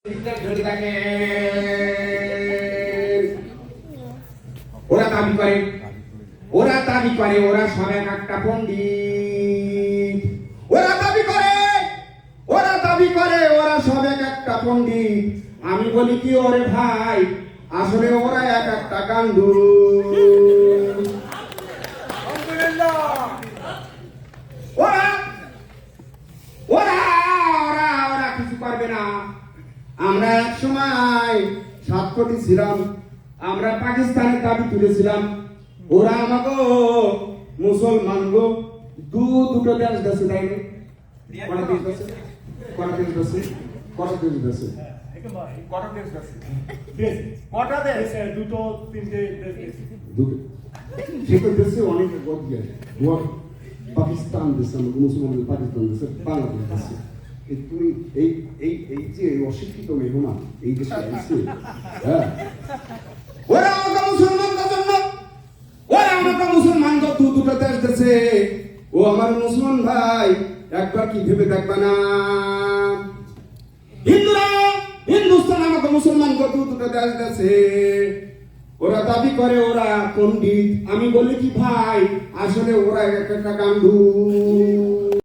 ওরা দাবি করে ওরা সব একটা পণ্ডিত। ওরা দাবি করে ওরা সব একটা পণ্ডিত। আমি বলি কি ওরে ভাই, আসলে ওরা এক একটা গান্ডু। ওরা ওরা ওরা ওরা কিছু পারবে না। আমরা এক সময় 7 কোটি ছিলাম, আমরা পাকিস্তানের দাবি তুলেছিলাম। ওরা আমাকে মুসলমান গো দুটো দেশ দেশে দেয় না। পাকিস্তান দেশে মুসলমান, পাকিস্তান দেশে, বাংলাদেশ দেশে। তুমি এই যে অশিক্ষিত মেহমান এই দেশে আসছে, হ্যাঁ ওরা আমাকে মুসলমানদের জন্য, ওরা আমাকে মুসলমান দুটো দেশ দেশে। ও আমার মুসলমান ভাই, একবার কি ভেবে দেখবা না? হিন্দুস্তান আমাকে মুসলমান দুটো দেশ দেশে। ওরা দাবি করে ওরা পণ্ডিত। আমি বলি কি ভাই, আসলে ওরা একটা গান্ডু।